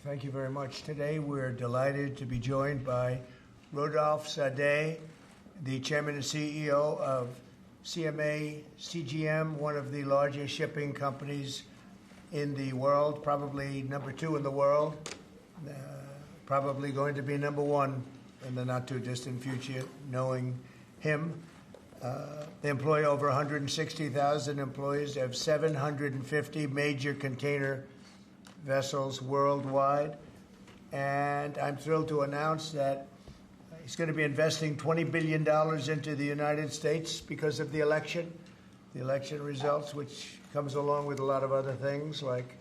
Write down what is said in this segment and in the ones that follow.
Thank you very much. Today we're delighted to be joined by Rodolphe Sade, the Chairman and CEO of CMA CGM, one of the largest shipping companies in the world, probably number 2 in the world, probably going to be number 1 in the not-too-distant future, knowing him. They employ over 160,000 employees. They have 750 major container vessels worldwide. And I'm thrilled to announce that he's going to be investing $20 billion into the United States because of the election results, which comes along with a lot of other things like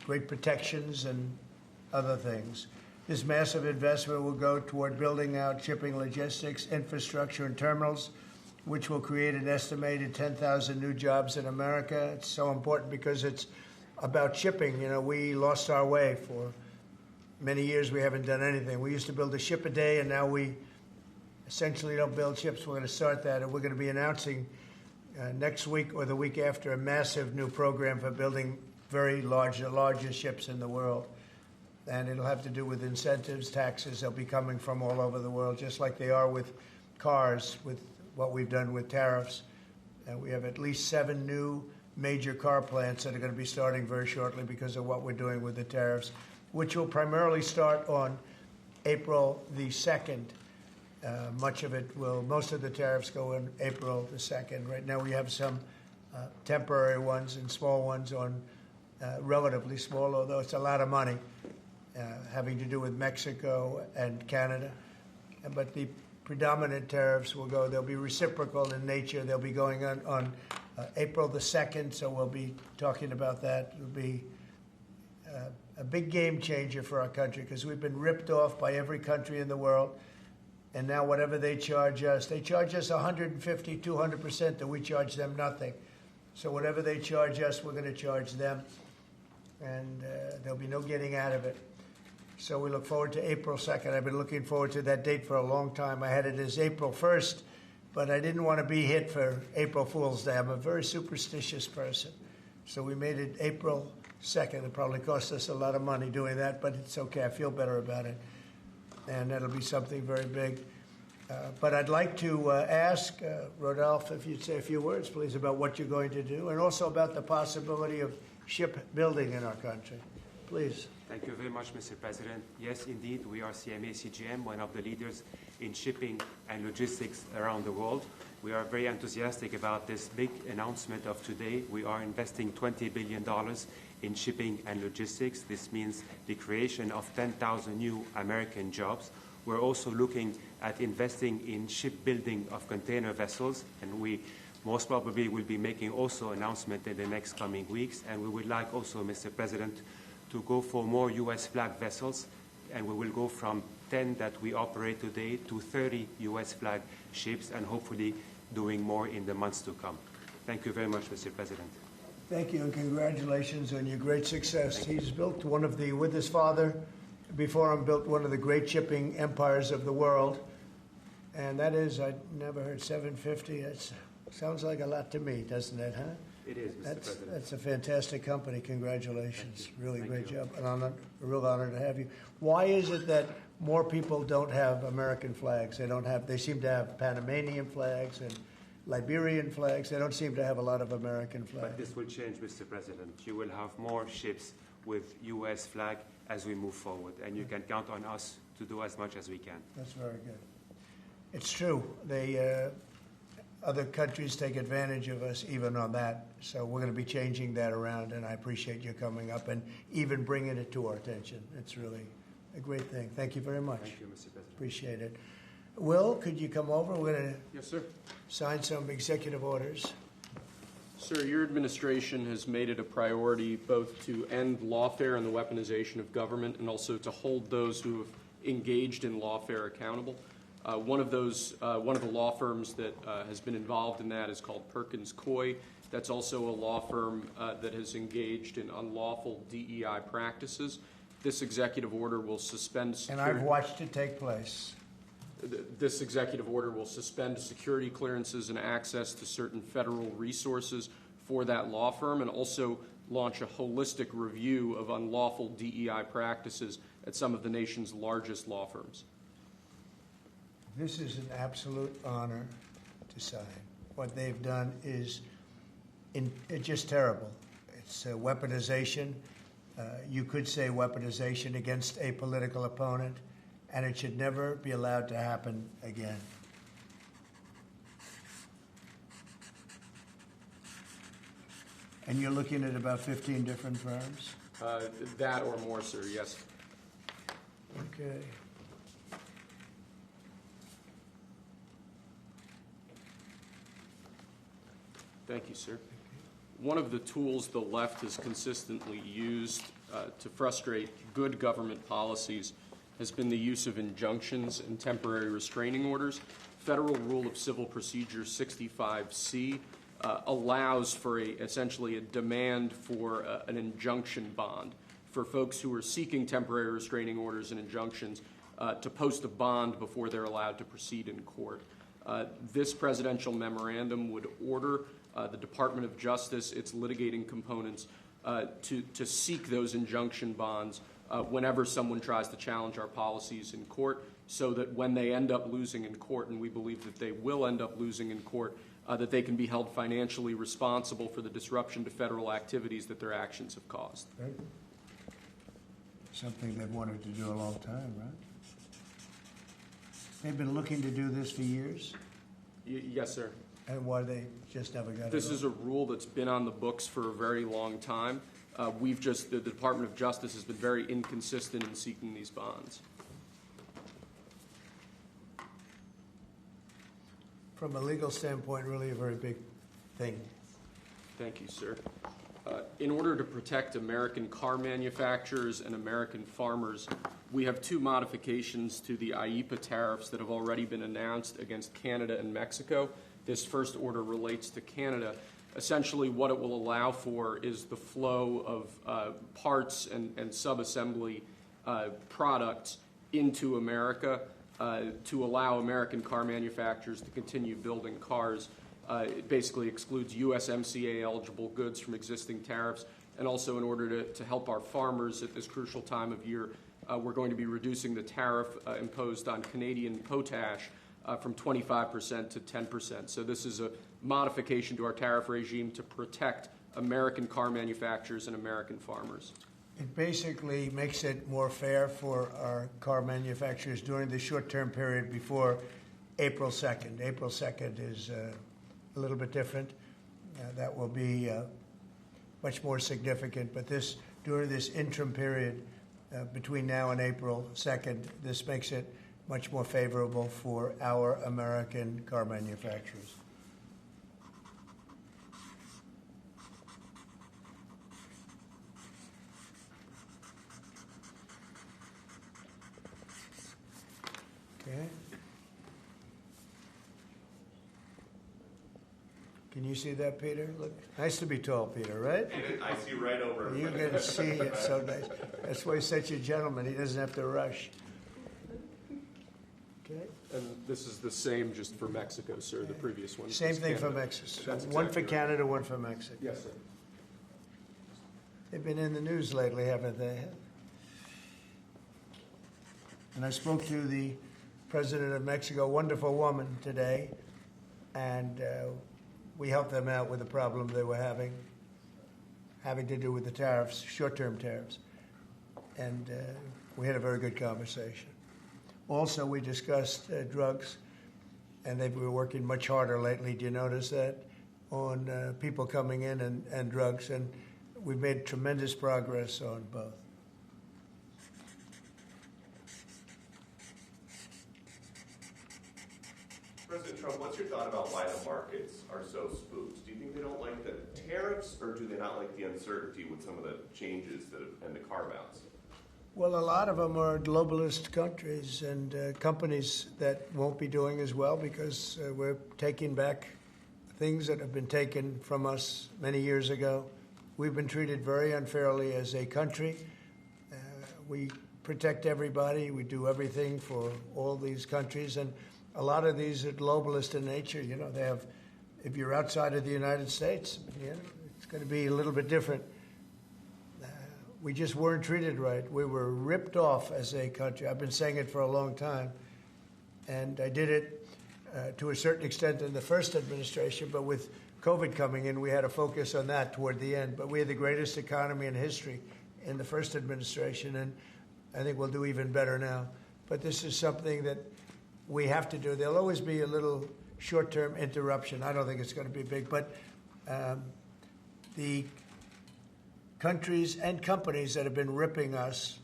great protections and other things. This massive investment will go toward building out shipping logistics, infrastructure, and terminals, which will create an estimated 10,000 new jobs in America. It's so important because it's about shipping. You know, we lost our way for many years. We haven't done anything. We used to build a ship a day, and now we essentially don't build ships. We're going to start that, and we're going to be announcing next week or the week after a massive new program for building very large, the largest ships in the world. And it'll have to do with incentives, taxes. They'll be coming from all over the world, just like they are with cars, with what we've done with tariffs. And we have at least 7 new major car plants that are going to be starting very shortly because of what we're doing with the tariffs, which will primarily start on April the 2nd. Most of the tariffs go on April the 2nd. Right now we have some temporary ones and small ones on relatively small, although it's a lot of money, having to do with Mexico and Canada. But the predominant tariffs will go, they'll be reciprocal in nature. They'll be going on April the 2nd, so we'll be talking about that. It'll be a big game changer for our country because we've been ripped off by every country in the world. And now whatever they charge us 150, 200%, and we charge them nothing. So whatever they charge us, we're going to charge them. And there'll be no getting out of it. So we look forward to April 2nd. I've been looking forward to that date for a long time. I had it as April 1st, but I didn't want to be hit for April Fool's Day. I'm a very superstitious person. So we made it April 2nd. It probably cost us a lot of money doing that, but it's okay. I feel better about it. And that'll be something very big. But I'd like to ask Rodolphe if you'd say a few words, please, about what you're going to do and also about the possibility of shipbuilding in our country. Please. Thank you very much, Mr. President. Yes, indeed, we are CMA CGM, one of the leaders in shipping and logistics around the world. We are very enthusiastic about this big announcement of today. We are investing $20 billion in shipping and logistics. This means the creation of 10,000 new American jobs. We're also looking at investing in shipbuilding of container vessels, and we most probably will be making also announcement in the next coming weeks. And we would like also, Mr. President, to go for more U.S. flag vessels, and we will go from 10 that we operate today to 30 U.S. flag ships, and hopefully doing more in the months to come. Thank you very much, Mr. President. Thank you, and congratulations on your great success. He's built one of the, with his father, before him, built one of the great shipping empires of the world. And that is, I never heard 750. It sounds like a lot to me, doesn't it, huh? It is, Mr. President. That's a fantastic company. Congratulations. Really Thank great you. job. And a real honor to have you. Why is it that more people don't have American flags? They seem to have Panamanian flags and Liberian flags. They don't seem to have a lot of American flags. But this will change, Mr. President. You will have more ships with U.S. flag as we move forward, and you can count on us to do as much as we can. That's very good. It's true. Other countries take advantage of us even on that. So we're going to be changing that around, and I appreciate you coming up and even bringing it to our attention. It's really a great thing. Thank you very much. Thank you, Mr. President. Appreciate it. Will, could you come over? We're going to Yes, sir. sign some executive orders. Sir, your administration has made it a priority both to end lawfare and the weaponization of government, and also to hold those who have engaged in lawfare accountable. One of the law firms that has been involved in that is called Perkins Coie. That's also a law firm that has engaged in unlawful DEI practices. This executive order will suspend security. And I've watched it take place. This executive order will suspend security clearances and access to certain federal resources for that law firm, and also launch a holistic review of unlawful DEI practices at some of the nation's largest law firms. This is an absolute honor to sign. What they've done is it's just terrible. It's weaponization. You could say weaponization against a political opponent, and it should never be allowed to happen again. And you're looking at about 15 different firms? That or more, sir, yes. Okay. Thank you, sir. One of the tools the left has consistently used to frustrate good government policies has been the use of injunctions and temporary restraining orders. Federal Rule of Civil Procedure 65C allows for essentially a demand for an injunction bond for folks who are seeking temporary restraining orders and injunctions to post a bond before they're allowed to proceed in court. This presidential memorandum would order the Department of Justice, its litigating components, to seek those injunction bonds whenever someone tries to challenge our policies in court, so that when they end up losing in court, and we believe that they will end up losing in court, that they can be held financially responsible for the disruption to federal activities that their actions have caused. Right. Something they've wanted to do a long time, right? They've been looking to do this for years? Yes, sir. And why they just never got it? This is a rule that's been on the books for a very long time. The Department of Justice has been very inconsistent in seeking these bonds. From a legal standpoint, really a very big thing. Thank you, sir. In order to protect American car manufacturers and American farmers, we have two modifications to the IEEPA tariffs that have already been announced against Canada and Mexico. This first order relates to Canada. Essentially, what it will allow for is the flow of parts and sub-assembly products into America to allow American car manufacturers to continue building cars. It basically excludes USMCA-eligible goods from existing tariffs, and also in order to help our farmers at this crucial time of year, we're going to be reducing the tariff imposed on Canadian potash from 25% to 10%. So this is a modification to our tariff regime to protect American car manufacturers and American farmers. It basically makes it more fair for our car manufacturers during the short-term period before April 2nd. April 2nd is a little bit different. That will be much more significant. But during this interim period between now and April 2nd, this makes it much more favorable for our American car manufacturers. Okay. Can you see that, Peter? Look, nice to be tall, Peter, right? I see right over it. You can see it so nice. That's why he's such a gentleman. He doesn't have to rush. Okay. And this is the same just for Mexico, sir, the previous one. Same thing for Mexico. One for Canada, one for Mexico. Yes, sir. They've been in the news lately, haven't they? And I spoke to the president of Mexico, wonderful woman, today, and we helped them out with the problem they were having to do with the tariffs, short-term tariffs. And we had a very good conversation. Also, we discussed drugs, and they've been working much harder lately. Do you notice that? On people coming in and drugs, and we've made tremendous progress on both. President Trump, what's your thought about why the markets are so spooked? Do you think they don't like the tariffs, or do they not like the uncertainty with some of the changes and the carve-outs? Well, a lot of them are globalist countries and companies that won't be doing as well because we're taking back things that have been taken from us many years ago. We've been treated very unfairly as a country. We protect everybody. We do everything for all these countries. And a lot of these are globalist in nature. You know, they have, if you're outside of the United States, you know, it's going to be a little bit different. we just weren't treated right. We were ripped off as a country. I've been saying it for a long time. And I did it to a certain extent in the first administration, but with COVID coming in, we had to focus on that toward the end. But we had the greatest economy in history in the first administration, and I think we'll do even better now. But this is something that we have to do. There'll always be a little short-term interruption. I don't think it's going to be big, but the countries and companies that have been ripping us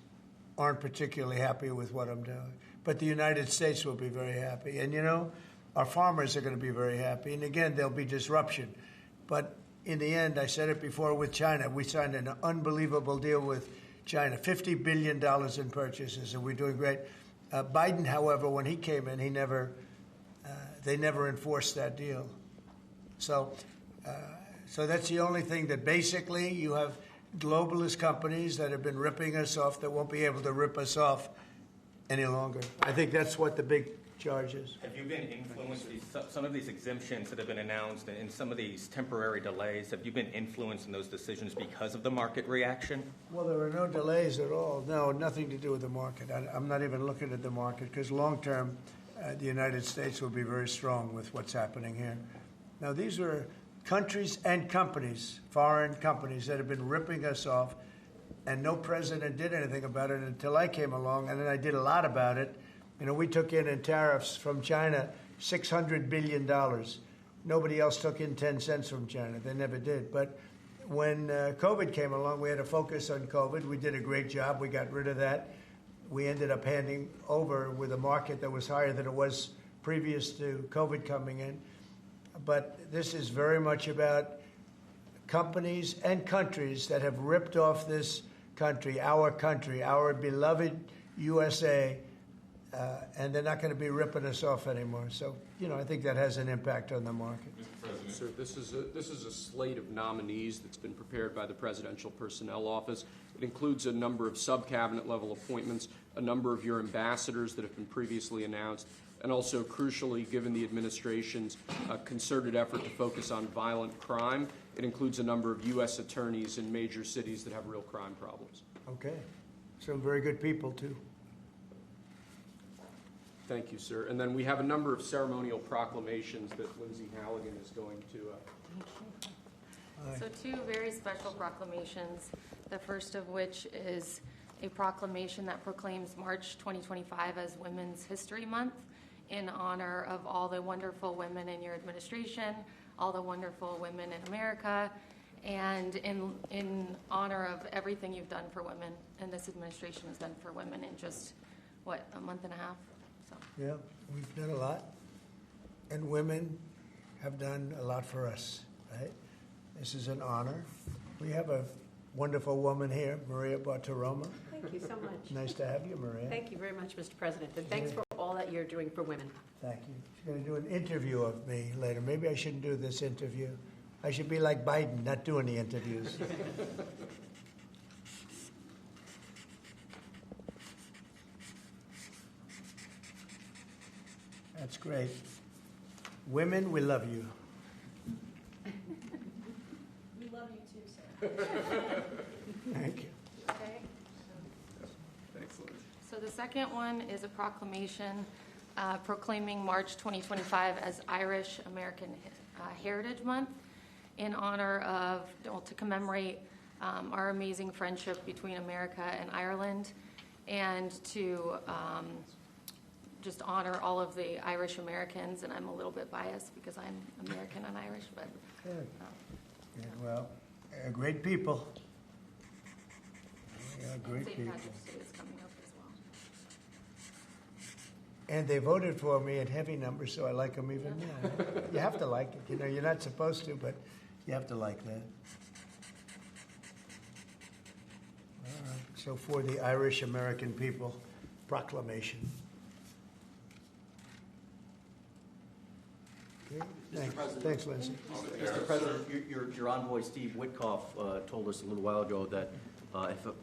aren't particularly happy with what I'm doing. But the United States will be very happy. And, you know, our farmers are going to be very happy. And, again, there'll be disruption. But in the end, I said it before with China, we signed an unbelievable deal with China, $50 billion in purchases, and we're doing great. Biden, however, when he came in, they never enforced that deal. So that's the only thing that basically you have globalist companies that have been ripping us off that won't be able to rip us off any longer. I think that's what the big charge is. Have you been influenced, some of these exemptions that have been announced and some of these temporary delays, have you been influenced in those decisions because of the market reaction? Well, there are no delays at all. No, nothing to do with the market. I'm not even looking at the market because long term, the United States will be very strong with what's happening here. Now, these are countries and companies, foreign companies, that have been ripping us off, and no president did anything about it until I came along, and then I did a lot about it. You know, we took in tariffs from China $600 billion. Nobody else took in 10 cents from China. They never did. But when COVID came along, we had to focus on COVID. We did a great job. We got rid of that. We ended up handing over with a market that was higher than it was previous to COVID coming in. But this is very much about companies and countries that have ripped off this country, our beloved USA, and they're not going to be ripping us off anymore. So, you know, I think that has an impact on the market. Sir, this is a slate of nominees that's been prepared by the Presidential Personnel Office. It includes a number of sub-cabinet level appointments, a number of your ambassadors that have been previously announced, and also, crucially, given the administration's concerted effort to focus on violent crime, it includes a number of U.S. attorneys in major cities that have real crime problems. Okay. Some very good people, too. Thank you, sir. And then we have a number of ceremonial proclamations that Lindsay Halligan is going to. So two very special proclamations, the first of which is a proclamation that proclaims March 2025 as Women's History Month in honor of all the wonderful women in your administration, all the wonderful women in America, and in honor of everything you've done for women and this administration has done for women in just, a month and a half? So. Yeah, we've done a lot, and women have done a lot for us, right? This is an honor. We have a wonderful woman here, Maria Bartiromo. Thank you so much. Nice to have you, Maria. Thank you very much, Mr. President, and thanks for all that you're doing for women. Thank you. She's going to do an interview of me later. Maybe I shouldn't do this interview. I should be like Biden, not do any interviews. That's great. Women, we love you. We love you too, sir. Thank you. Okay. Excellent. So the second one is a proclamation proclaiming March 2025 as Irish American Heritage Month in honor of, to commemorate our amazing friendship between America and Ireland, and to just honor all of the Irish Americans. And I'm a little bit biased because I'm American and Irish, but Good. Good. Well, great people. Yeah, great St. people. Patrick's Day is coming up as well. And they voted for me in heavy numbers, so I like them even more. You have to like it. You know, you're not supposed to, but you have to like that. All right. So for the Irish American people, proclamation. Okay. Thanks, Lindsay. Mr. President, your envoy, Steve Witkoff, told us a little while ago that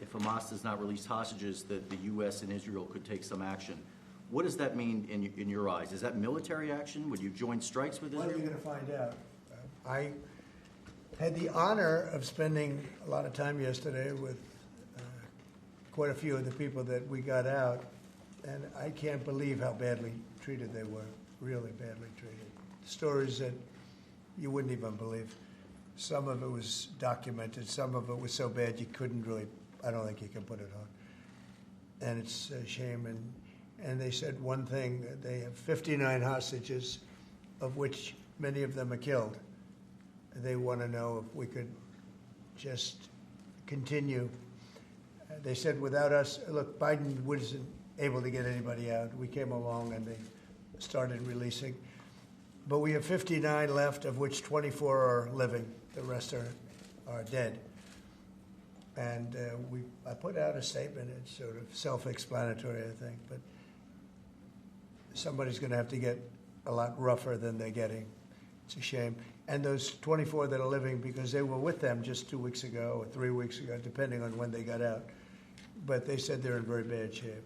if Hamas does not release hostages, that the U.S. and Israel could take some action. What does that mean in your eyes? Is that military action? Would you join strikes with Israel? Well, you're going to find out. I had the honor of spending a lot of time yesterday with quite a few of the people that we got out, and I can't believe how badly treated they were, really badly treated. Stories that you wouldn't even believe. Some of it was documented, some of it was so bad you couldn't really, I don't think you can put it on. And it's a shame. And they said one thing, they have 59 hostages, of which many of them are killed. They want to know if we could just continue. They said without us, look, Biden wasn't able to get anybody out. We came along and they started releasing. But we have 59 left, of which 24 are living. The rest are dead. And I put out a statement. It's sort of self-explanatory, I think. But somebody's going to have to get a lot rougher than they're getting. It's a shame. And those 24 that are living, because they were with them just 2 weeks ago or 3 weeks ago, depending on when they got out. But they said they're in very bad shape.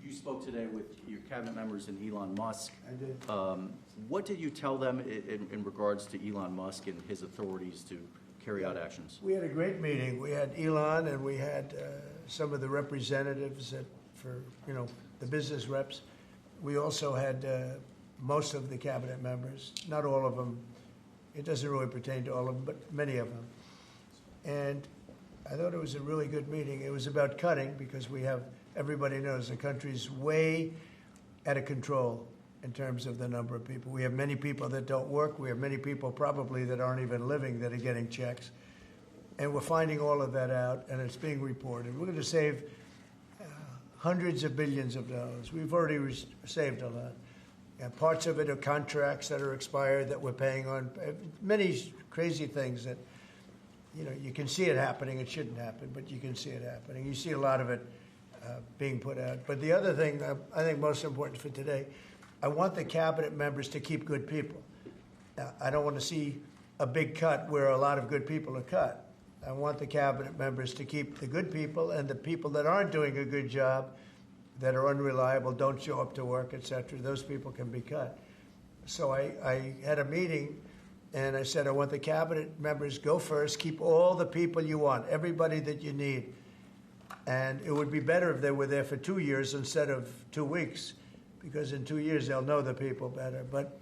You spoke today with your cabinet members and Elon Musk. I did. What did you tell them in regards to Elon Musk and his authorities to carry out actions? We had a great meeting. We had Elon and we had some of the representatives for the business reps. We also had most of the cabinet members, not all of them. It doesn't really pertain to all of them, but many of them. And I thought it was a really good meeting. It was about cutting because everybody knows the country's way out of control in terms of the number of people. We have many people that don't work. We have many people probably that aren't even living that are getting checks. And we're finding all of that out, and it's being reported. We're going to save hundreds of billions of dollars. We've already saved a lot. And parts of it are contracts that are expired that we're paying on. Many crazy things that, you can see it happening. It shouldn't happen, but you can see it happening. You see a lot of it being put out. But the other thing I think most important for today, I want the cabinet members to keep good people. Now, I don't want to see a big cut where a lot of good people are cut. I want the cabinet members to keep the good people, and the people that aren't doing a good job, that are unreliable, don't show up to work, et cetera, those people can be cut. So I had a meeting, and I said, I want the cabinet members, go first, keep all the people you want, everybody that you need. And it would be better if they were there for 2 years instead of 2 weeks, because in 2 years they'll know the people better. But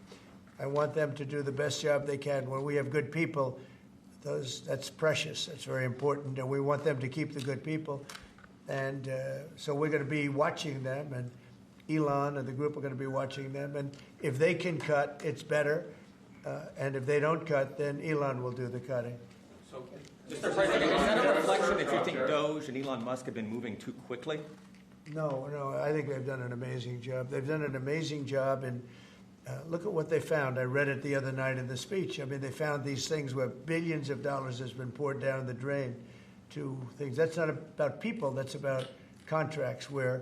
I want them to do the best job they can. When we have good people, that's precious, that's very important, and we want them to keep the good people. And so we're going to be watching them, and Elon and the group are going to be watching them. And if they can cut, it's better. And if they don't cut, then Elon will do the cutting. So, Mr. President, is that a reflection that you think Doge and Elon Musk have been moving too quickly? No, I think they've done an amazing job. They've done an amazing job, and look at what they found. I read it the other night in the speech. I mean, they found these things where billions of dollars has been poured down the drain to things. That's not about people, that's about contracts where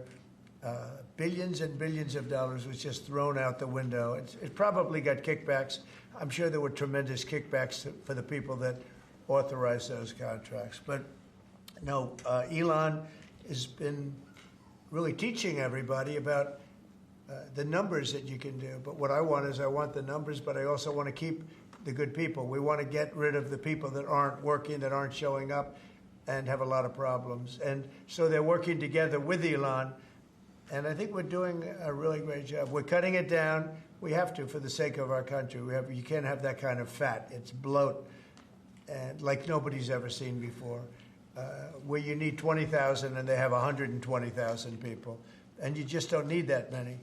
billions and billions of dollars was just thrown out the window. It probably got kickbacks. I'm sure there were tremendous kickbacks for the people that authorized those contracts. But no, Elon has been really teaching everybody about the numbers that you can do. But what I want the numbers, but I also want to keep the good people. We want to get rid of the people that aren't working, that aren't showing up, and have a lot of problems. And so they're working together with Elon, and I think we're doing a really great job. We're cutting it down. We have to for the sake of our country. You can't have that kind of fat. It's bloat, and like nobody's ever seen before, where you need 20,000 and they have 120,000 people, and you just don't need that many.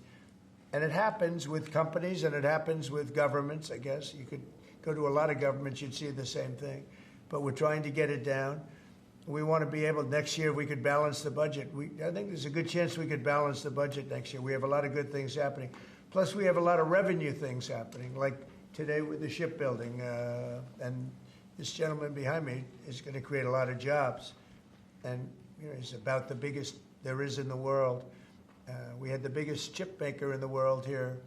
And it happens with companies, and it happens with governments, I guess. You could go to a lot of governments, you'd see the same thing. But we're trying to get it down. We want to be able, next year, we could balance the budget. I think there's a good chance we could balance the budget next year. We have a lot of good things happening. Plus, we have a lot of revenue things happening, like today with the shipbuilding. And this gentleman behind me is going to create a lot of jobs. And he's about the biggest there is in the world. We had the biggest chip maker in the world here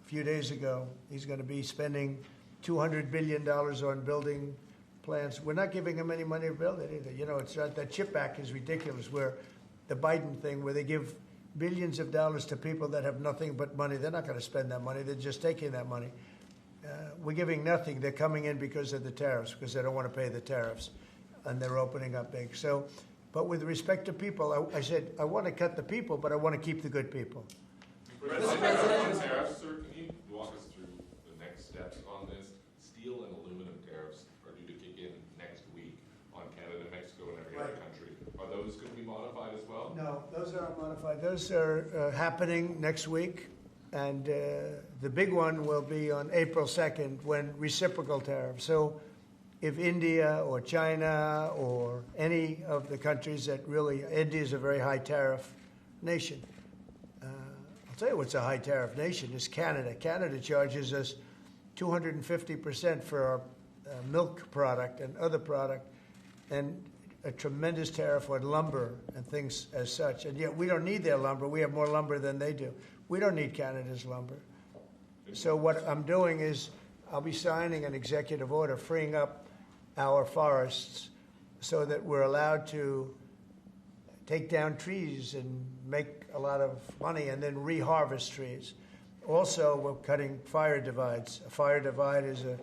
a few days ago. He's going to be spending $200 billion on building plants. We're not giving them any money to build it either. It's not, that chip act is ridiculous, where the Biden thing, where they give billions of dollars to people that have nothing but money. They're not going to spend that money. They're just taking that money. We're giving nothing. They're coming in because of the tariffs, because they don't want to pay the tariffs, and they're opening up big. But with respect to people, I said, I want to cut the people, but I want to keep the good people. Mr. President, tariffs, sir, can you walk us through the next steps on this? Steel and aluminum tariffs are due to kick in next week on Canada, Mexico, and every other country. Are those going to be modified as well? No, those aren't modified. Those are happening next week. And the big one will be on April 2nd when reciprocal tariffs. So if India or China or any of the countries that really, India is a very high tariff nation. I'll tell you what's a high tariff nation is Canada. Canada charges us 250% for our milk product and other product, and a tremendous tariff on lumber and things as such. And yet we don't need their lumber. We have more lumber than they do. We don't need Canada's lumber. So what I'm doing is I'll be signing an executive order freeing up our forests so that we're allowed to take down trees and make a lot of money and then reharvest trees. Also, we're cutting fire divides. A fire divide is a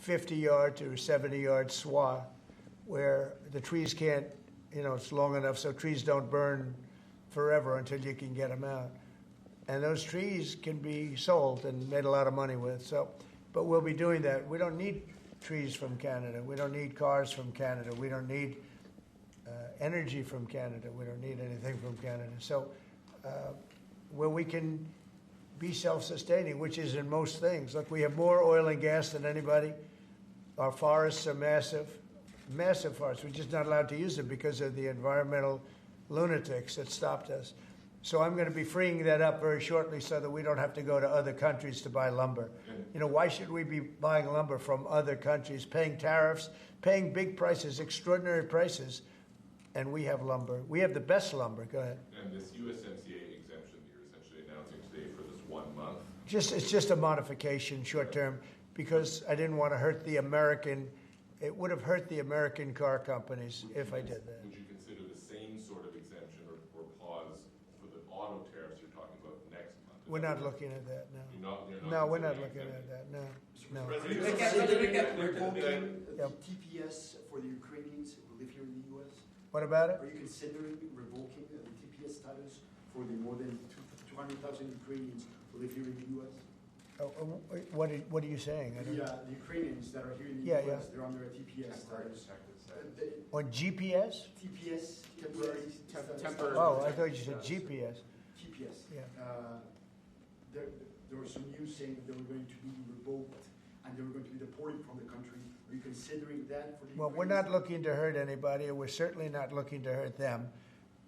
50-yard to 70-yard swath where the trees can't, it's long enough so trees don't burn forever until you can get them out. And those trees can be sold and made a lot of money with. So, but we'll be doing that. We don't need trees from Canada. We don't need cars from Canada. We don't need energy from Canada. We don't need anything from Canada. So where we can be self-sustaining, which is in most things. Look, we have more oil and gas than anybody. Our forests are massive, massive forests. We're just not allowed to use them because of the environmental lunatics that stopped us. So I'm going to be freeing that up very shortly so that we don't have to go to other countries to buy lumber. Why should we be buying lumber from other countries, paying tariffs, paying big prices, extraordinary prices, and we have lumber. We have the best lumber. Go ahead. And this USMCA exemption that you're essentially announcing today for this 1 month? It's just a modification, short term, because I didn't want to hurt the American. It would have hurt the American car companies if I did that. Would you consider the same sort of exemption or pause for the auto tariffs you're talking about next month? We're not looking at that, no. You're not No, we're not considering looking at that, no. Mr. No. President, Revoking Yep. the TPS for the Ukrainians who live here in the U.S.? What about it? Are you considering revoking the TPS status for the more than 200,000 Ukrainians who live here in the U.S.? What are you saying? I don't know. The Ukrainians that are here in the Yeah, U.S., yeah. they're under a TPS status. On GPS? TPS, temporary status. Temporary. Oh, I thought you said GPS. TPS. Yeah. There was some news saying that they were going to be revoked and they were going to be deported from the country. Are you considering that for the Well, we're Ukrainians? not looking to hurt anybody, and we're certainly not looking to hurt them.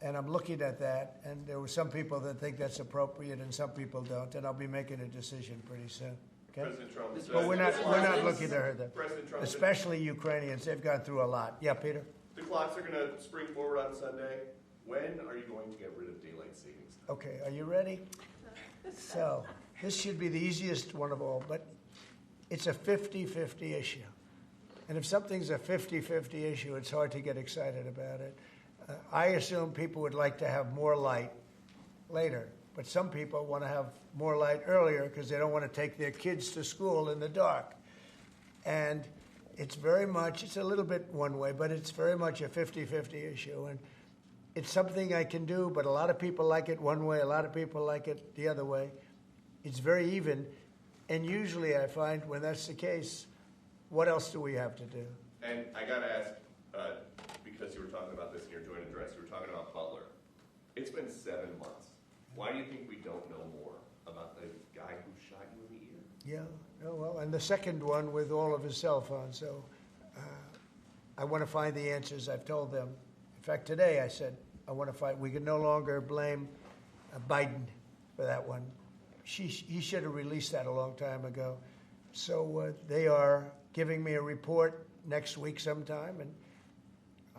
And I'm looking at that, and there were some people that think that's appropriate and some people don't, and I'll be making a decision pretty soon. Okay? President Trump says- But we're not looking to hurt them, President Trump said especially Ukrainians. They've gone through a lot. Yeah, Peter? the clocks are going to spring forward on Sunday. When are you going to get rid of daylight savings time? Okay, are you ready? So, this should be the easiest one of all, but it's a 50-50 issue. And if something's a 50-50 issue, it's hard to get excited about it. I assume people would like to have more light later, but some people want to have more light earlier because they don't want to take their kids to school in the dark. And it's a little bit one way, but it's very much a 50-50 issue. And it's something I can do, but a lot of people like it one way, a lot of people like it the other way. It's very even. And usually I find when that's the case, what else do we have to do? And I got to ask, because you were talking about this in your joint address, you were talking about Butler. It's been 7 months. Why do you think we don't know more about the guy who shot you in the ear? Yeah, oh, well, and the second one with all of his cell phones. So I want to find the answers. I've told them. In fact, today I said, we can no longer blame Biden for that one. He should have released that a long time ago. So they are giving me a report next week sometime, and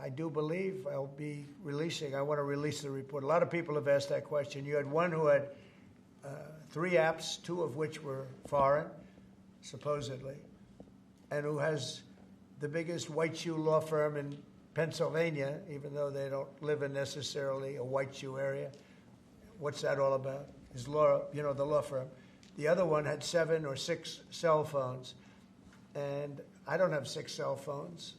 I do believe I want to release the report. A lot of people have asked that question. You had one who had 3 apps, 2 of which were foreign, supposedly, and who has the biggest white shoe law firm in Pennsylvania, even though they don't live in necessarily a white shoe area. What's that all about? His law, the law firm. The other one had 7 or 6 cell phones, and I don't have 6 cell phones.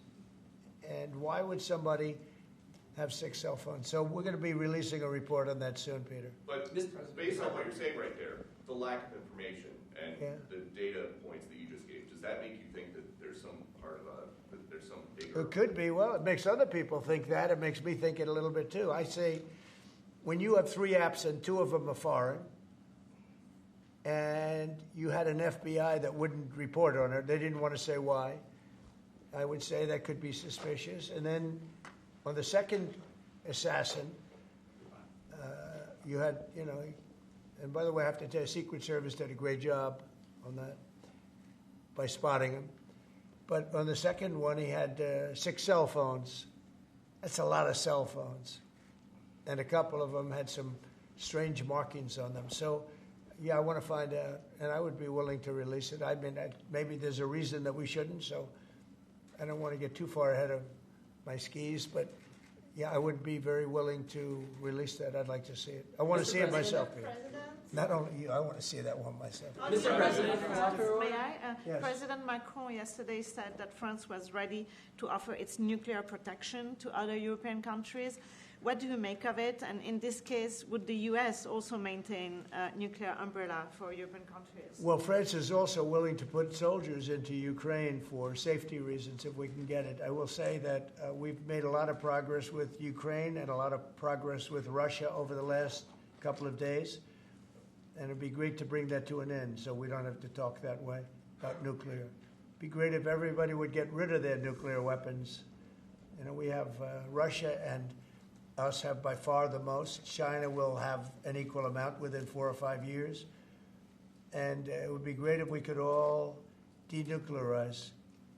And why would somebody have 6 cell phones. So we're going to be releasing a report on that soon, Peter. But based on what you're saying right there, the lack of information and the data points that you just gave, does that make you think that there's some part of that there's some bigger? It could be. Well, it makes other people think that. It makes me think it a little bit too. I say, when you have 3 apps and 2 of them are foreign, and you had an FBI that wouldn't report on it, they didn't want to say why, I would say that could be suspicious. And then on the second assassin, you had, and by the way, I have to tell you, Secret Service did a great job on that by spotting him. But on the second one, he had 6 cell phones. That's a lot of cell phones. And a couple of them had some strange markings on them. So, yeah, I want to find out, and I would be willing to release it. I mean, maybe there's a reason that we shouldn't, so I don't want to get too far ahead of my skis, but yeah, I would be very willing to release that. I'd like to see it. I want to see it myself, Peter. Not only you, I want to see that one myself. Mr. President, May I? Yes. President Macron yesterday said that France was ready to offer its nuclear protection to other European countries. What do you make of it? And in this case, would the U.S. also maintain a nuclear umbrella for European countries? Well, France is also willing to put soldiers into Ukraine for safety reasons if we can get it. I will say that we've made a lot of progress with Ukraine and a lot of progress with Russia over the last couple of days. And it'd be great to bring that to an end so we don't have to talk that way about nuclear. It'd be great if everybody would get rid of their nuclear weapons. We have Russia and us have by far the most. China will have an equal amount within 4 or 5 years. And it would be great if we could all denuclearize,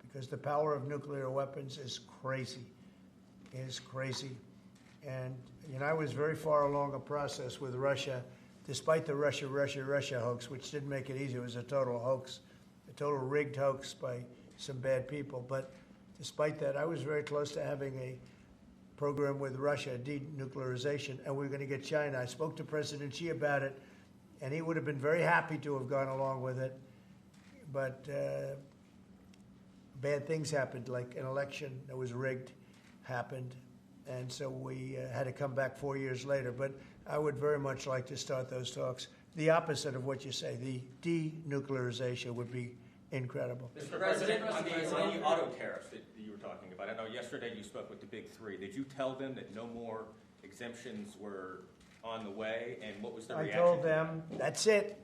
because the power of nuclear weapons is crazy. It is crazy. And I was very far along a process with Russia, despite the Russia hoax, which didn't make it easy. It was a total hoax, a total rigged hoax by some bad people. But despite that, I was very close to having a program with Russia, denuclearization, and we're going to get China. I spoke to President Xi about it, and he would have been very happy to have gone along with it. But bad things happened, like an election that was rigged happened, and so we had to come back 4 years later. But I would very much like to start those talks. The opposite of what you say, the denuclearization would be incredible. Mr. President, on the auto tariffs that you were talking about, I know yesterday you spoke with the big 3. Did you tell them that no more exemptions were on the way, and what was the reaction? I told them, that's it.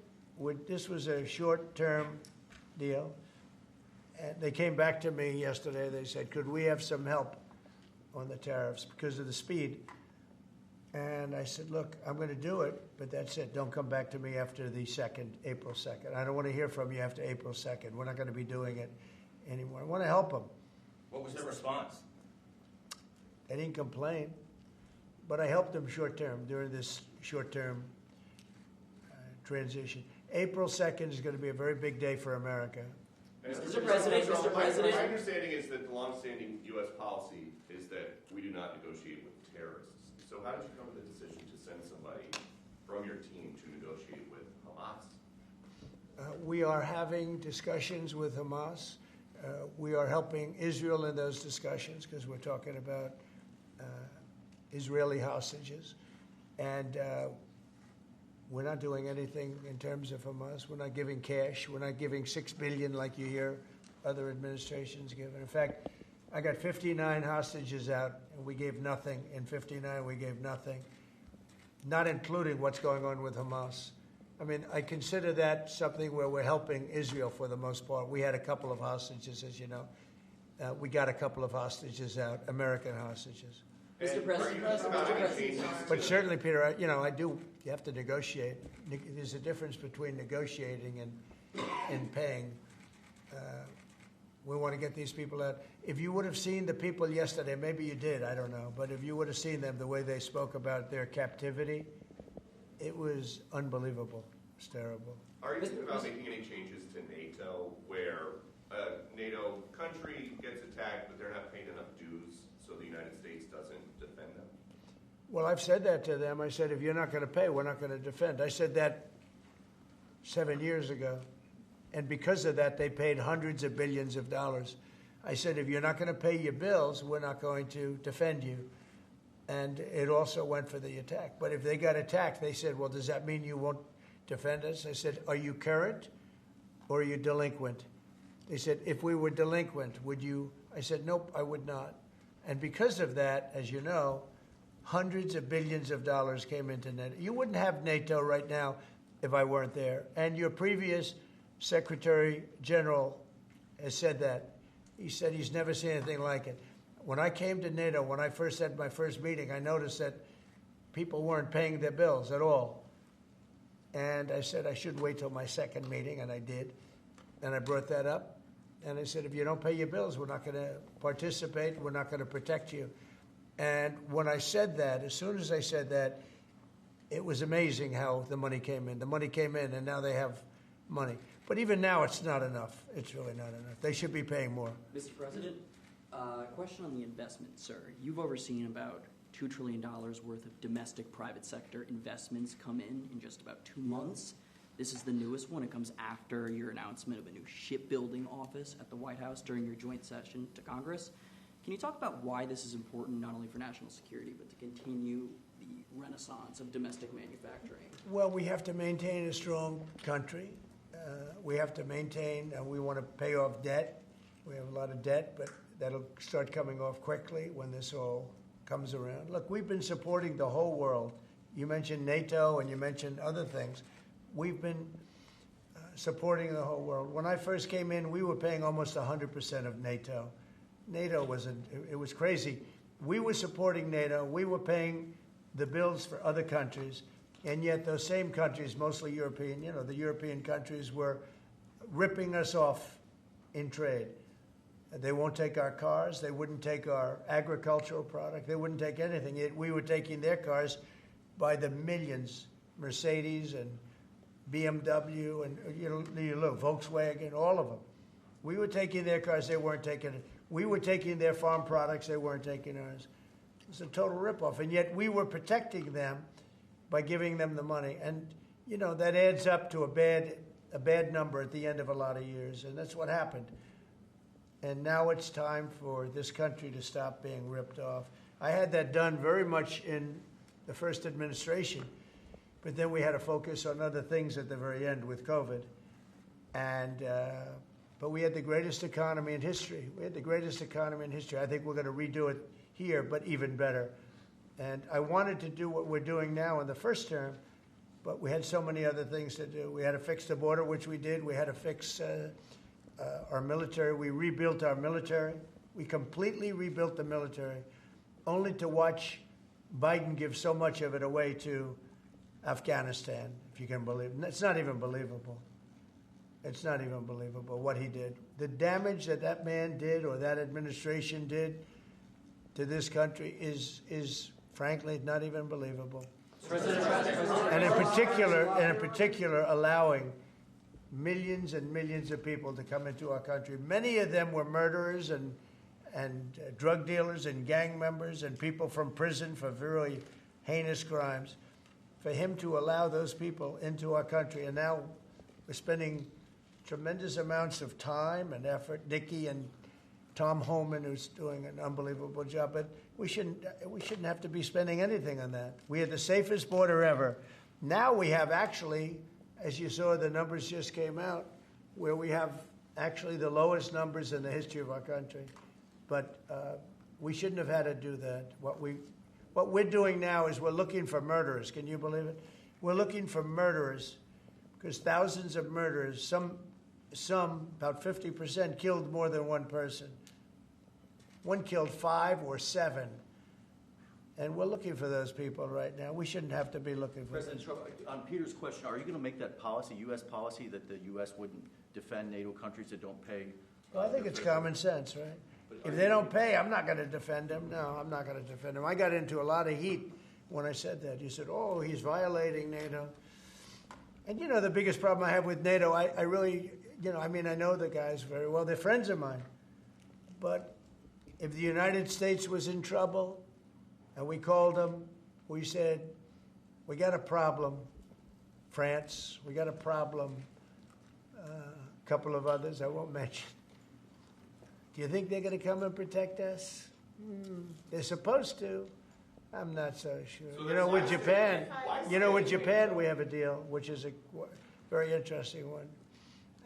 This was a short-term deal. And they came back to me yesterday. They said, could we have some help on the tariffs because of the speed? And I said, look, I'm going to do it, but that's it. Don't come back to me after the April 2nd. I don't want to hear from you after April 2nd. We're not going to be doing it anymore. I want to help them. What was the response? They didn't complain, but I helped them short-term during this short-term transition. April 2nd is going to be a very big day for America. Mr. President, My understanding is that the longstanding U.S. policy is that we do not negotiate with terrorists. So how did you come to the decision to send somebody from your team to negotiate with Hamas? We are having discussions with Hamas. We are helping Israel in those discussions because we're talking about Israeli hostages. And we're not doing anything in terms of Hamas. We're not giving cash. We're not giving $6 billion like you hear other administrations give. In fact, I got 59 hostages out, and we gave nothing. In 59, we gave nothing, not including what's going on with Hamas. I mean, I consider that something where we're helping Israel for the most part. We had a couple of hostages, as you know. We got a couple of hostages out, American hostages. Mr. President. But certainly, Peter, you have to negotiate. There's a difference between negotiating and paying. We want to get these people out. If you would have seen the people yesterday, maybe you did, I don't know, but if you would have seen them, the way they spoke about their captivity, it was unbelievable. It's terrible. Are you thinking about making any changes to NATO where a NATO country gets attacked, but they're not paying enough dues, so the United States doesn't defend them? Well, I've said that to them. I said, if you're not going to pay, we're not going to defend. I said that 7 years ago. And because of that, they paid hundreds of billions of dollars. I said, if you're not going to pay your bills, we're not going to defend you. And it also went for the attack. But if they got attacked, they said, well, does that mean you won't defend us? I said, are you current or are you delinquent? They said, if we were delinquent, would you? I said, nope, I would not. And because of that, as you know, hundreds of billions of dollars came into NATO. You wouldn't have NATO right now if I weren't there. And your previous Secretary General has said that. He said he's never seen anything like it. When I came to NATO, when I first had my first meeting, I noticed that people weren't paying their bills at all. And I said I should wait till my second meeting, and I did. And I brought that up. And I said, if you don't pay your bills, we're not going to participate. We're not going to protect you. And when I said that, as soon as I said that, it was amazing how the money came in. The money came in, and now they have money. But even now, it's not enough. It's really not enough. They should be paying more. Mr. President, question on the investment, sir. You've overseen about $2 trillion worth of domestic private sector investments come in just about 2 months. This is the newest one. It comes after your announcement of a new shipbuilding office at the White House during your joint session to Congress. Can you talk about why this is important, not only for national security, but to continue the renaissance of domestic manufacturing? Well, we have to maintain a strong country. We have to maintain, we want to pay off debt. We have a lot of debt, but that'll start coming off quickly when this all comes around. Look, we've been supporting the whole world. You mentioned NATO and you mentioned other things. We've been supporting the whole world. When I first came in, we were paying almost 100% of NATO. NATO it was crazy. We were supporting NATO. We were paying the bills for other countries. And yet those same countries, mostly European, the European countries were ripping us off in trade. They won't take our cars. They wouldn't take our agricultural product. They wouldn't take anything. Yet we were taking their cars by the millions, Mercedes and BMW and Volkswagen, all of them. We were taking their cars. They weren't taking it. We were taking their farm products. They weren't taking ours. It's a total ripoff. And yet we were protecting them by giving them the money. And, that adds up to a bad number at the end of a lot of years. And that's what happened. And now it's time for this country to stop being ripped off. I had that done very much in the first administration, but then we had to focus on other things at the very end with COVID. But we had the greatest economy in history. I think we're going to redo it here, but even better. And I wanted to do what we're doing now in the first term, but we had so many other things to do. We had to fix the border, which we did. We had to fix our military. We rebuilt our military. We completely rebuilt the military, only to watch Biden give so much of it away to Afghanistan, if you can believe it. It's not even believable. It's not even believable what he did. The damage that man did or that administration did to this country is frankly not even believable. And in particular, allowing millions and millions of people to come into our country. Many of them were murderers and drug dealers and gang members and people from prison for very heinous crimes. For him to allow those people into our country, and now we're spending tremendous amounts of time and effort. Nikki and Tom Homan, who's doing an unbelievable job, but we shouldn't have to be spending anything on that. We had the safest border ever. Now we have actually, as you saw, the numbers just came out, where we have actually the lowest numbers in the history of our country. But we shouldn't have had to do that. What we're doing now is we're looking for murderers. Can you believe it? We're looking for murderers because thousands of murderers, some about 50%, killed more than one person. One killed 5 or 7. And we're looking for those people right now. We shouldn't have to be looking for President Trump, on Peter's question, are you going to make that policy, U.S. policy, that the U.S. wouldn't defend NATO countries that don't pay? Well, I think it's common sense, right? If they don't pay, I'm not going to defend them. No, I'm not going to defend them. I got into a lot of heat when I said that. You said, oh, he's violating NATO. And, the biggest problem I have with NATO, I really, I know the guys very well. They're friends of mine. But if the United States was in trouble and we called them, we said, we got a problem, France. We got a problem, a couple of others I won't mention. Do you think they're going to come and protect us? They're supposed to. I'm not so sure. So You know, with Japan, why stay we have a deal, which is a very interesting one.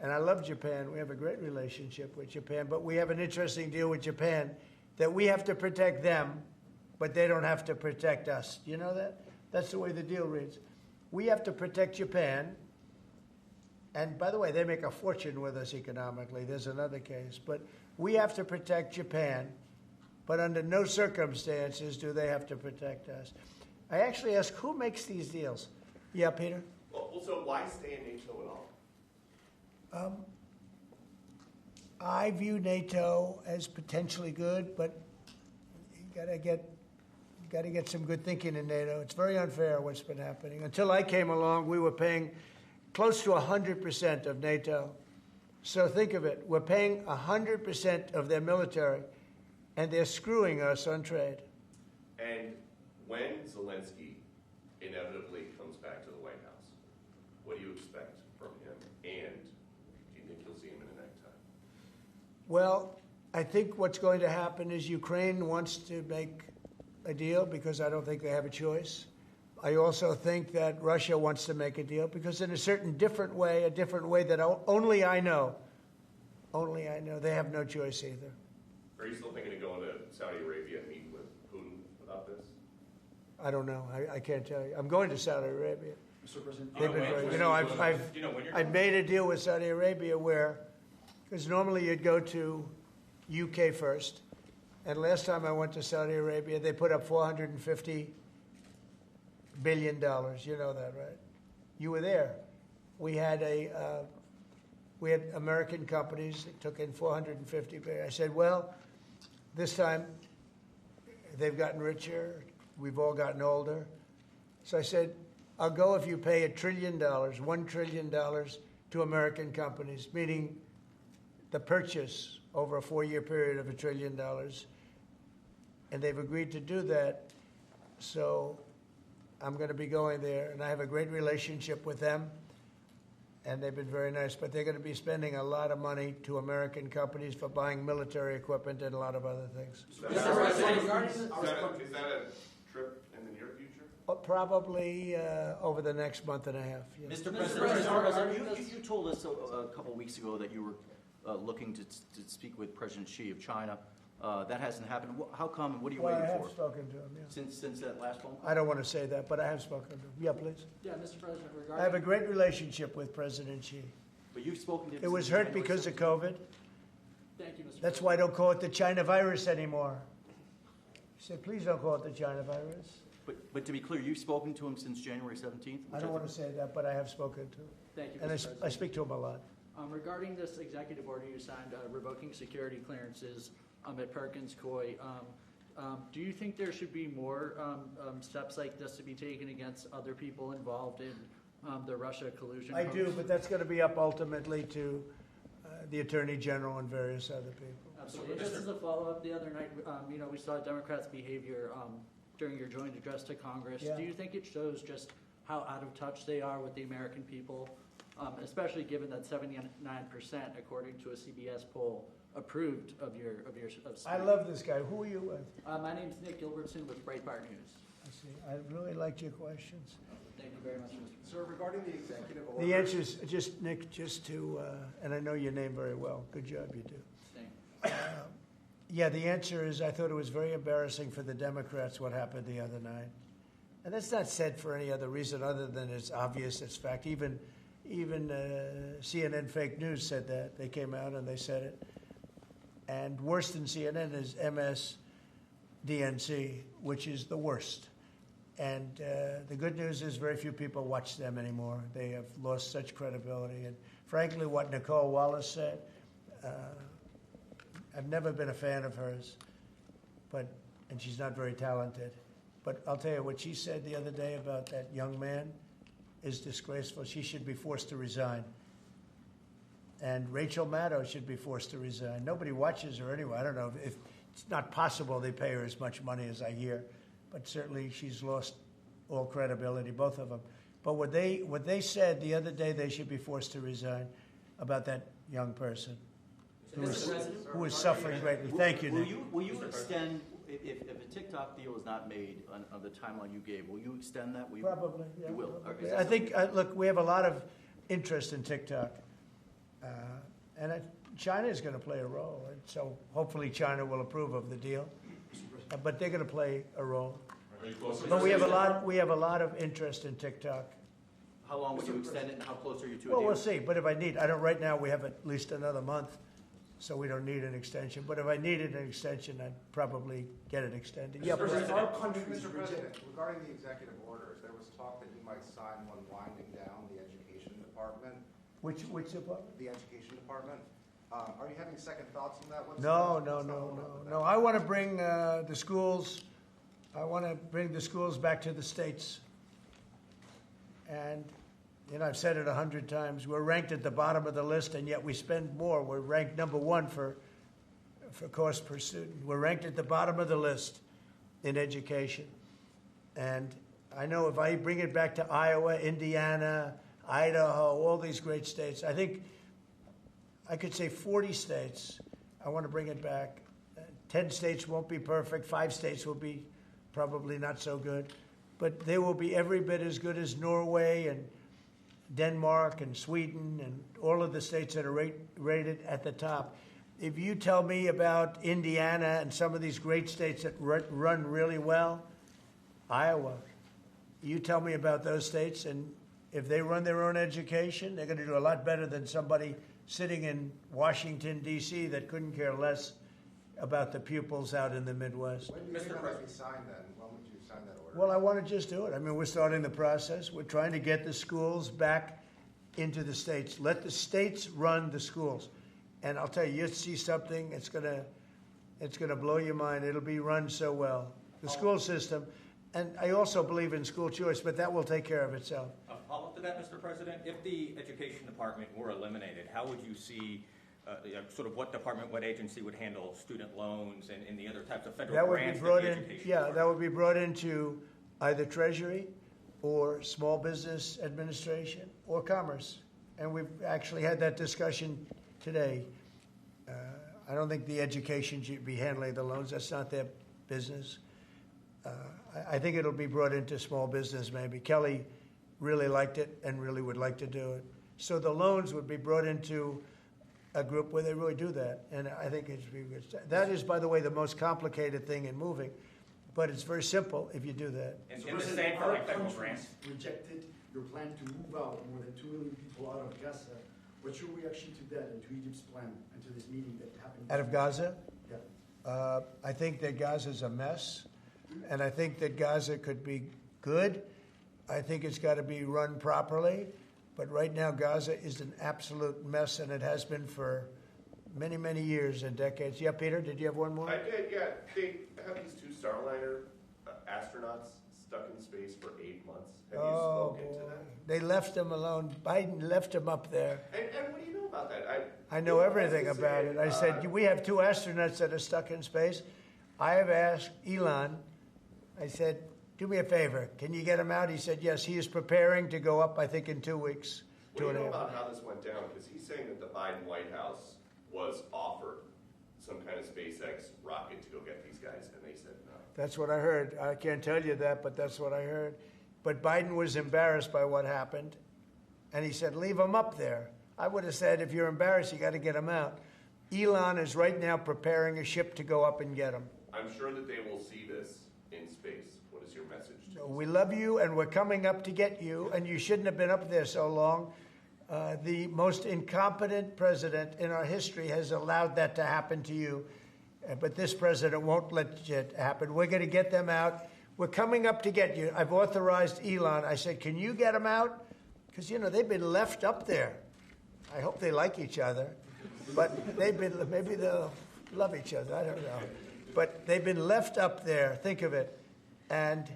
And I love Japan. We have a great relationship with Japan, but we have an interesting deal with Japan that we have to protect them, but they don't have to protect us. Do you know that? That's the way the deal reads. We have to protect Japan. And by the way, they make a fortune with us economically. There's another case. But we have to protect Japan, but under no circumstances do they have to protect us. I actually ask, who makes these deals? Yeah, Peter? Well, so why stay in NATO at all? I view NATO as potentially good, but you gotta get some good thinking in NATO. It's very unfair what's been happening. Until I came along, we were paying close to 100% of NATO. So think of it. We're paying 100% of their military, and they're screwing us on trade. And when Zelensky inevitably comes back to the White House, what do you expect from him? And do you think you'll see him in the next time? Well, I think what's going to happen is Ukraine wants to make a deal because I don't think they have a choice. I also think that Russia wants to make a deal because in a different way that only I know, they have no choice either. Are you still thinking of going to Saudi Arabia and meeting with Putin about this? I don't know. I can't tell you. I'm going to Saudi Arabia. Mr. President, They've been very, I've made a deal with Saudi Arabia where, because normally you'd go to UK first, and last time I went to Saudi Arabia, they put up $450 billion. You know that, right? You were there. We had American companies that took in $450 billion. I said, well, this time they've gotten richer. We've all gotten older. So I said, I'll go if you pay $1 trillion, $1 trillion to American companies, meaning the purchase over a 4-year period of $1 trillion. And they've agreed to do that. So I'm going to be going there, and I have a great relationship with them, and they've been very nice. But they're going to be spending a lot of money to American companies for buying military equipment and a lot of other things. Is that a trip in the near future? Probably over the next month and a half. Yeah. Mr. President, you told us a couple of weeks ago that you were looking to speak with President Xi of China. That hasn't happened. How come? What are you waiting I have for? spoken to him, yeah. Since that last phone call? I don't want to say that, but I have spoken to him. Yeah, please. Yeah, Mr. President, regarding... I have a great relationship with President Xi. But you've spoken to him. It was since hurt January because of 17th. COVID. Thank you, Mr. That's why I don't call it the China virus anymore. He said, please don't call it the China virus. But to be clear, you've spoken to him since January 17th? I don't want to say that, but I have spoken to him. Thank you, Mr. And President. I speak to him a lot. Regarding this executive order you signed revoking security clearances at Perkins Coie, do you think there should be more steps like this to be taken against other people involved in the Russia collusion? I do, but that's going to be up ultimately to the Attorney General and various other people. Absolutely. Just as a follow-up, the other night, we saw Democrats' behavior during your joint address to Congress. Yeah. Do you think it shows just how out of touch they are with the American people, especially given that 79%, according to a CBS poll, approved of your speech? I love this guy. Who are you with? My name's Nick Gilbertson with Breitbart News. I see. I really liked your questions. Thank you very much, Mr. sir, regarding the executive order. The answer is just, Nick, just to, and I know your name very well. Good job, you do. Thank you. Yeah, the answer is I thought it was very embarrassing for the Democrats what happened the other night. And that's not said for any other reason other than it's obvious, it's fact. Even CNN fake news said that. They came out and they said it. And worse than CNN is MSDNC, which is the worst. And the good news is very few people watch them anymore. They have lost such credibility. And frankly, what Nicole Wallace said, I've never been a fan of hers, and she's not very talented. But I'll tell you, what she said the other day about that young man is disgraceful. She should be forced to resign. And Rachel Maddow should be forced to resign. Nobody watches her anyway. I don't know if it's not possible they pay her as much money as I hear, but certainly she's lost all credibility, both of them. But what they said the other day, they should be forced to resign about that young person who is suffering greatly. Thank you, Nick. Will you extend, If a TikTok deal is not made on the timeline you gave, will you extend that? Will you? Probably, yeah. You will? probably. Is that I think, something- look, we have a lot of interest in TikTok. And China is going to play a role. And so hopefully China will approve of the deal. But they're going to play a role. Are you close? But we have a lot of interest in TikTok. How long would you extend it, and how close are you to a Well, deal? we'll see. But if I need, right now we have at least another month, so we don't need an extension. But if I needed an extension, I'd probably get it extended. Yeah, Mr. please. President, our country is Mr. rejecting. President, regarding the executive orders, there was talk that you might sign one winding down the education department. Which department? The education department. Are you having second thoughts on that? No. I want to bring the schools. I want to bring the schools back to the states. And I've said it 100 times. We're ranked at the bottom of the list, and yet we spend more. We're ranked number 1 for cost per student. We're ranked at the bottom of the list in education. And I know if I bring it back to Iowa, Indiana, Idaho, all these great states, I think I could say 40 states. I want to bring it back. 10 states won't be perfect. 5 states will be probably not so good. But they will be every bit as good as Norway and Denmark and Sweden and all of the states that are rated at the top. If you tell me about Indiana and some of these great states that run really well, Iowa, you tell me about those states, and if they run their own education, they're going to do a lot better than somebody sitting in Washington, D.C. that couldn't care less about the pupils out in the Midwest. When do you think that might be signed then? When would you sign that order? Well, I want to just do it. I mean, we're starting the process. We're trying to get the schools back into the states. Let the states run the schools. And I'll tell you, you'll see something, it's gonna blow your mind. It'll be run so well. The school system. And I also believe in school choice, but that will take care of itself. A follow-up to that, Mr. President, if the education department were eliminated, how would you see sort of what department, what agency would handle student loans and the other types of federal That would grants be brought that the in, education yeah, department- that would be brought into either Treasury or Small Business Administration or Commerce. And we've actually had that discussion today. I don't think the education should be handling the loans. That's not their business. I think it'll be brought into small business maybe. Kelly really liked it and really would like to do it. So the loans would be brought into a group where they really do that. And I think it's good. That is, by the way, the most complicated thing in moving. But it's very simple if you do that. And Mr. the President, same for our like federal country grants. rejected your plan to move out more than 2 million people out of Gaza. What's your reaction to that and to Egypt's plan and to this meeting that happened? Out of Gaza? Yeah. I think that Gaza's a mess, and I think that Gaza could be good. I think it's got to be run properly, but right now Gaza is an absolute mess, and it has been for many, many years and decades. Yeah, Peter, did you have one more? I did, yeah. They have these 2 Starliner astronauts stuck in space for 8 months. Have you spoken to them? They left them alone. Biden left them up there. And what do you know about that? I know everything about it. I said, we have 2 astronauts that are stuck in space. I have asked Elon, I said, do me a favor, can you get him out? He said, yes, he is preparing to go up, I think, in 2 weeks. What do you know about how this went down? Because he's saying that the Biden White House was offered some kind of SpaceX rocket to go get these guys, and they said no. That's what I heard. I can't tell you that, but that's what I heard. But Biden was embarrassed by what happened, and he said, leave him up there. I would have said, if you're embarrassed, you got to get him out. Elon is right now preparing a ship to go up and get him. I'm sure that they will see this in space. What is your message to them? We love you, and we're coming up to get you, and you shouldn't have been up there so long. The most incompetent president in our history has allowed that to happen to you, but this president won't let it happen. We're going to get them out. We're coming up to get you. I've authorized Elon. I said, can you get them out? Because, they've been left up there. I hope they like each other, but maybe they'll love each other. I don't know. But they've been left up there. Think of it. And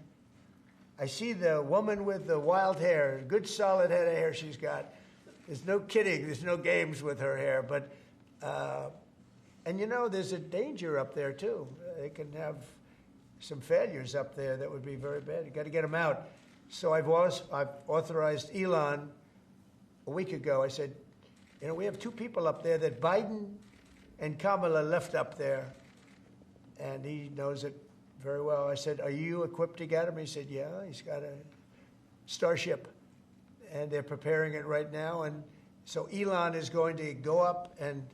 I see the woman with the wild hair, good solid head of hair she's got. There's no kidding. There's no games with her hair. But, and there's a danger up there, too. They can have some failures up there that would be very bad. You got to get them out. So I've authorized Elon a week ago. I said, we have 2 people up there that Biden and Kamala left up there. And he knows it very well. I said, are you equipped to get him? He said, yeah, he's got a Starship, and they're preparing it right now. And so Elon is going to go up and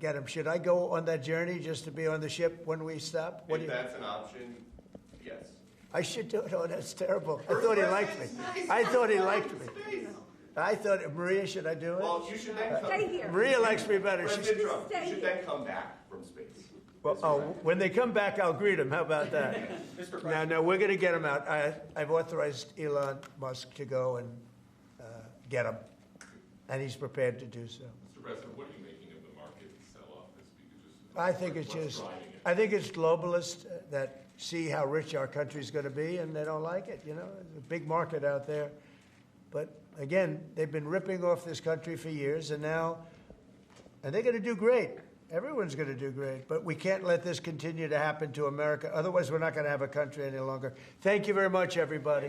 get him. Should I go on that journey just to be on the ship when we stop? What do If you? that's an option, yes. I should do it. Oh, that's terrible. I thought he liked me. I thought he liked me. I thought, Maria, should I do it? Well, you should then come. Stay here. Maria likes me better. She's, President Trump, you should then come back from space. well, oh, when they come back, I'll greet them. How about that? No, we're going to get him out. I've authorized Elon Musk to go and get him, and he's prepared to do so. Mr. President, what are you making of the market sell-off this week? I think it's just, I think it's globalists that see how rich our country's going to be, and they don't like it. You know, there's a big market out there. But again, they've been ripping off this country for years, and now, and they're going to do great. Everyone's going to do great, but we can't let this continue to happen to America. Otherwise, we're not going to have a country any longer. Thank you very much, everybody.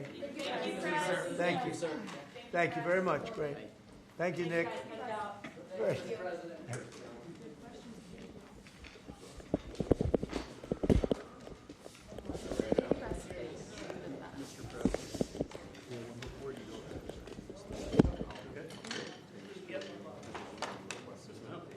Thank you, sir. Thank you very much. Great. Thank you, Nick. Great.